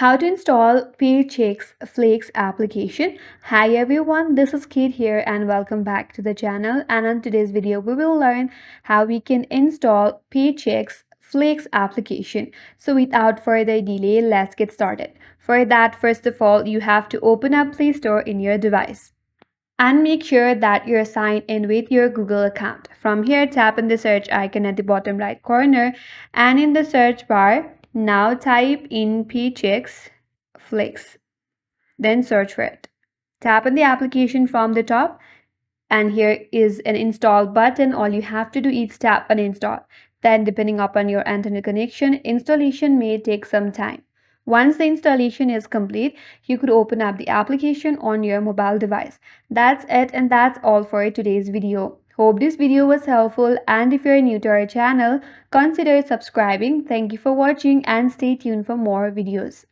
How to install Paychecks Flakes application. Hi everyone, this is Kate here and welcome back to the channel. And in today's video, we will learn how we can install Paychecks Flakes application. So without further delay, let's get started. For that, first of all, you have to open up Play Store in your device. And make sure that you're signed in with your Google account. From here, tap on the search icon at the bottom right corner, and in the search bar, now type in Paychecks Flakes. Then search for it. Tap on the application from the top, and here is an install button. All you have to do is tap on install. Then, depending upon your internet connection, installation may take some time. Once the installation is complete, you could open up the application on your mobile device. That's it, and that's all for today's video. Hope this video was helpful, and if you're new to our channel, consider subscribing. Thank you for watching and stay tuned for more videos.